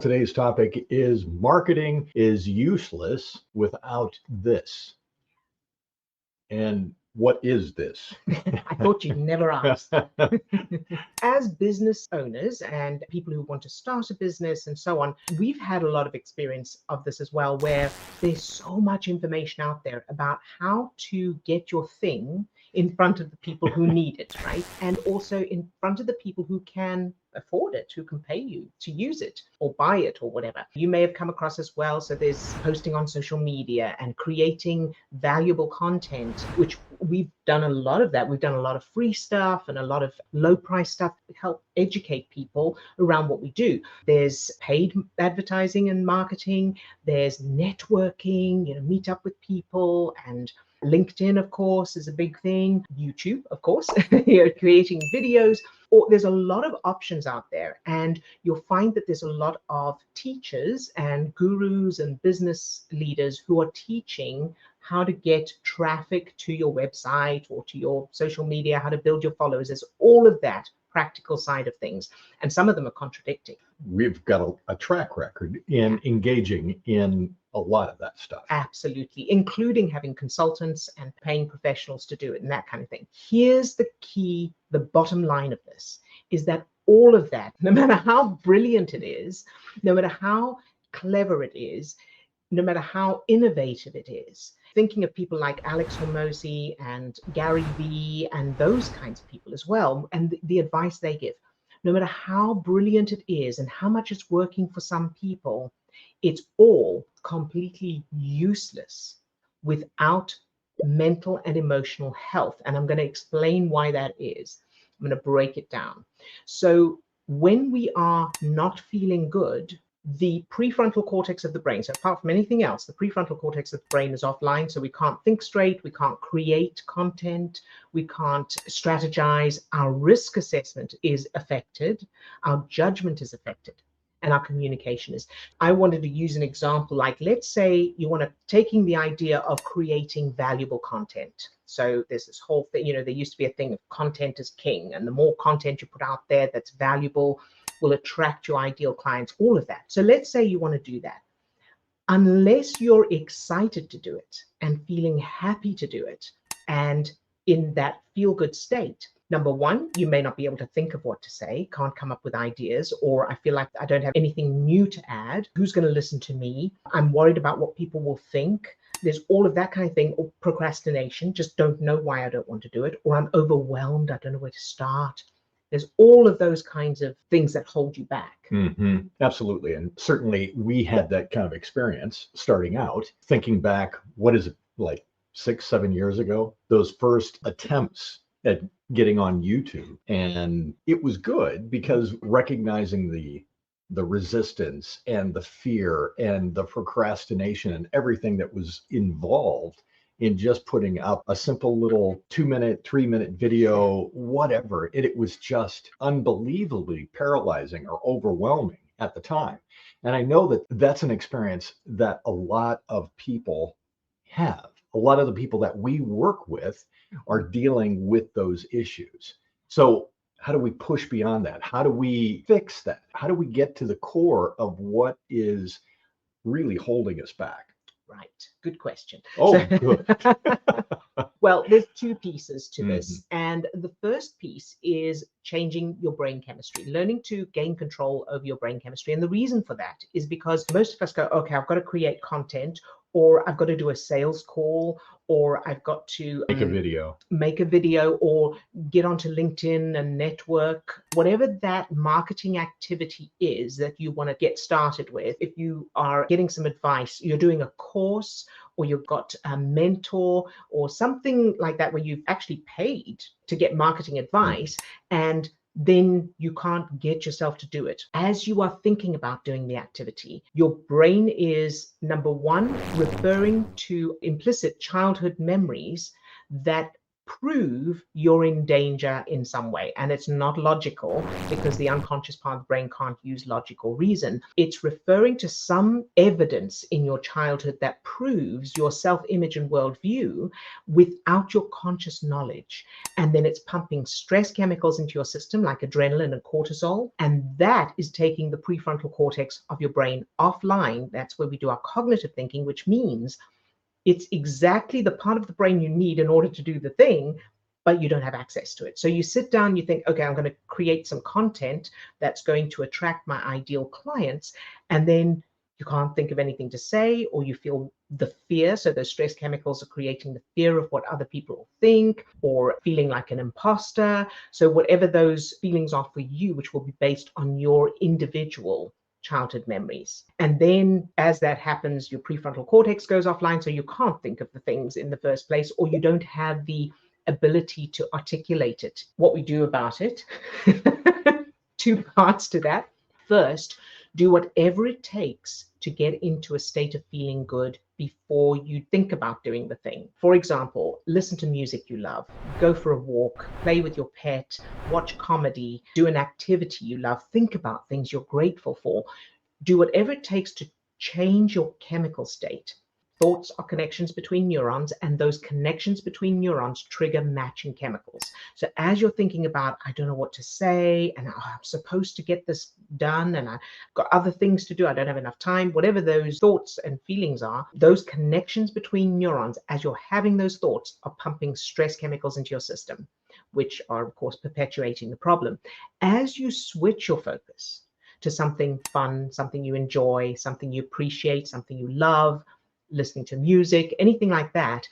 Today's topic is marketing is useless without this. And what is this? I thought you'd never ask. As business owners and people who want to start a business and so on, we've had a lot of experience of this as well, where there's so much information out there about how to get your thing in front of the people who need it, right? And also in front of the people who can afford it, who can pay you to use it or buy it or whatever. You may have come across as well. So there's posting on social media and creating valuable content, which we've done a lot of that. We've done a lot of free stuff and a lot of low price stuff to help educate people around what we do. There's paid advertising and marketing. There's networking, meet up with people, and LinkedIn, of course, is a big thing. YouTube, of course, creating videos. Or there's a lot of options out there, and you'll find that there's a lot of teachers and gurus and business leaders who are teaching how to get traffic to your website or to your social media, how to build your followers. There's all of that practical side of things, and some of them are contradicting. We've got a track record in engaging in a lot of that stuff. Absolutely, including having consultants and paying professionals to do it and that kind of thing. Here's the key, the bottom line of this is that all of that, no matter how brilliant it is, no matter how clever it is, no matter how innovative it is, thinking of people like Alex Hormozi and Gary Vee and those kinds of people as well, and the advice they give, no matter how brilliant it is and how much it's working for some people, it's all completely useless without mental and emotional health. And I'm going to explain why that is. I'm going to break it down. So when we are not feeling good, the prefrontal cortex of the brain, so apart from anything else, the prefrontal cortex of the brain is offline. So we can't think straight, we can't create content, we can't strategize. Our risk assessment is affected, our judgment is affected, and our communication is. I wanted to use an example, like let's say you want to taking the idea of creating valuable content. So there's this whole thing, there used to be a thing of content is king, and the more content you put out there that's valuable will attract your ideal clients, all of that. So let's say you want to do that. Unless you're excited to do it and feeling happy to do it and in that feel-good state, number one, you may not be able to think of what to say, can't come up with ideas, or I feel like I don't have anything new to add. Who's going to listen to me? I'm worried about what people will think. There's all of that kind of thing. Or procrastination, just don't know why I don't want to do it. Or I'm overwhelmed, I don't know where to start. There's all of those kinds of things that hold you back. Mm-hmm. Absolutely. And certainly we had that kind of experience starting out, thinking back, what is it, like 6-7 years ago, those first attempts at getting on YouTube. And it was good because recognizing the resistance and the fear and the procrastination and everything that was involved in just putting up a simple little 2-minute, 3-minute video, whatever. It was just unbelievably paralyzing or overwhelming at the time. And I know that that's an experience that a lot of people have. A lot of the people that we work with are dealing with those issues. So how do we push beyond that? How do we fix that? How do we get to the core of what is really holding us back? Right. Good question. Oh, good. Well, there's two pieces to this. And the first piece is changing your brain chemistry, learning to gain control over your brain chemistry. And the reason for that is because most of us go, okay, I've got to create content, or I've got to do a sales call, or I've got to make a video, or get onto LinkedIn and network, whatever that marketing activity is that you want to get started with. If you are getting some advice, you're doing a course, or you've got a mentor or something like that where you've actually paid to get marketing advice, and then you can't get yourself to do it. As you are thinking about doing the activity, your brain is, number one, referring to implicit childhood memories that prove you're in danger in some way. And it's not logical, because the unconscious part of the brain can't use logic or reason. It's referring to some evidence in your childhood that proves your self-image and worldview without your conscious knowledge. And then it's pumping stress chemicals into your system like adrenaline and cortisol. And that is taking the prefrontal cortex of your brain offline. That's where we do our cognitive thinking, which means it's exactly the part of the brain you need in order to do the thing, but you don't have access to it. So you sit down, you think, okay, I'm going to create some content that's going to attract my ideal clients. And then you can't think of anything to say, or you feel the fear. So those stress chemicals are creating the fear of what other people will think, or feeling like an imposter. So whatever those feelings are for you, which will be based on your individual childhood memories. And then as that happens, your prefrontal cortex goes offline, so you can't think of the things in the first place, or you don't have the ability to articulate it. What we do about it, two parts to that. First, do whatever it takes to get into a state of feeling good before you think about doing the thing. For example, listen to music you love, go for a walk, play with your pet, watch comedy, do an activity you love, think about things you're grateful for. Do whatever it takes to change your chemical state. Thoughts are connections between neurons, and those connections between neurons trigger matching chemicals. So as you're thinking about, I don't know what to say, and I'm supposed to get this done, and I've got other things to do, I don't have enough time, whatever those thoughts and feelings are, those connections between neurons, as you're having those thoughts, are pumping stress chemicals into your system, which are, of course, perpetuating the problem. As you switch your focus to something fun, something you enjoy, something you appreciate, something you love, listening to music, anything like that,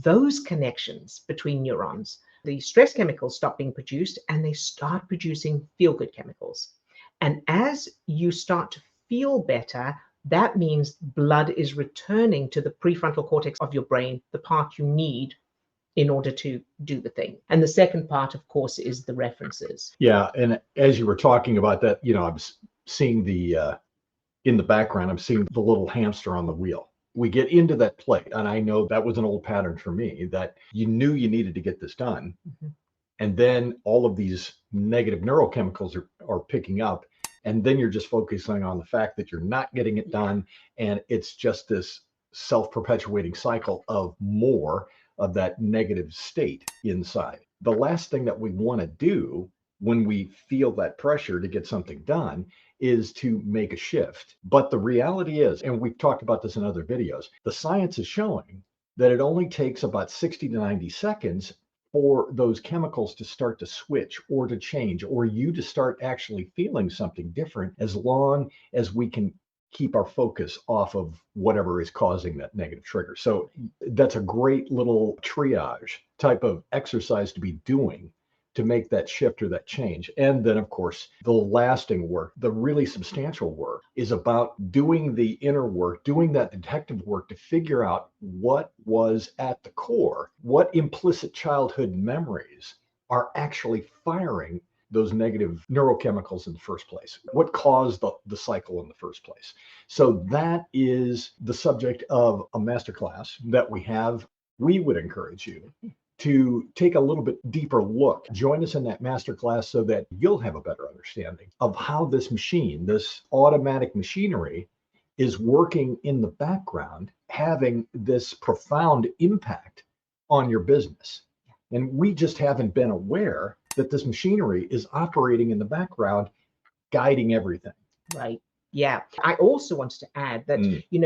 those connections between neurons, the stress chemicals stop being produced and they start producing feel-good chemicals. And as you start to feel better, that means blood is returning to the prefrontal cortex of your brain, the part you need in order to do the thing. And the second part, of course, is the references. Yeah. And as you were talking about that, I'm seeing in the background, I'm seeing the little hamster on the wheel. We get into that play, and I know that was an old pattern for me, that you knew you needed to get this done. Mm-hmm. And then all of these negative neurochemicals are picking up. And then you're just focusing on the fact that you're not getting it done. And it's just this self-perpetuating cycle of more of that negative state inside. The last thing that we want to do when we feel that pressure to get something done is to make a shift. But the reality is, and we've talked about this in other videos, the science is showing that it only takes about 60 to 90 seconds for those chemicals to start to switch or to change, or you to start actually feeling something different, as long as we can keep our focus off of whatever is causing that negative trigger. So that's a great little triage type of exercise to be doing to make that shift or that change. And then, of course, the lasting work, the really substantial work, is about doing the inner work, doing that detective work to figure out what was at the core, what implicit childhood memories are actually firing those negative neurochemicals in the first place, what caused the cycle in the first place. So that is the subject of a masterclass that we have. We would encourage you to take a little bit deeper look. Join us in that masterclass so that you'll have a better understanding of how this machine, this automatic machinery, is working in the background, having this profound impact on your business. And we just haven't been aware that this machinery is operating in the background, guiding everything. Right. Yeah. I also wanted to add that,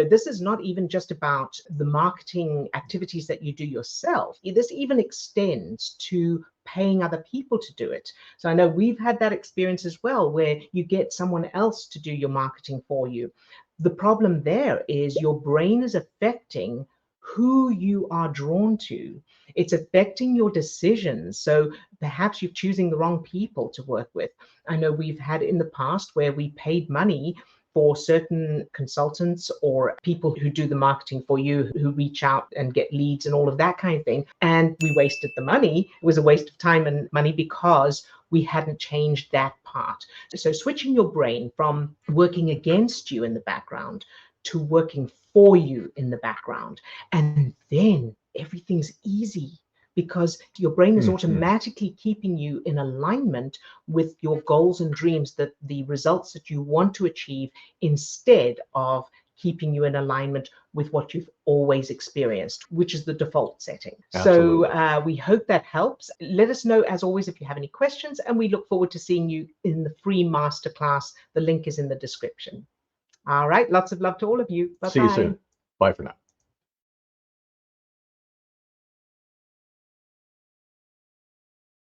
this is not even just about the marketing activities that you do yourself. This even extends to paying other people to do it. So I know we've had that experience as well, where you get someone else to do your marketing for you. The problem there is your brain is affecting who you are drawn to. It's affecting your decisions. So perhaps you're choosing the wrong people to work with. I know we've had in the past where we paid money for certain consultants or people who do the marketing for you, who reach out and get leads and all of that kind of thing. And we wasted the money. It was a waste of time and money because we hadn't changed that part. So switching your brain from working against you in the background to working for you in the background. And then everything's easy, because your brain is Mhm. automatically keeping you in alignment with your goals and dreams, that the results that you want to achieve, instead of keeping you in alignment with what you've always experienced, which is the default setting. Absolutely. So we hope that helps. Let us know, as always, if you have any questions, and we look forward to seeing you in the free masterclass. The link is in the description. All right, lots of love to all of you. See you Bye-bye. soon. Bye for now.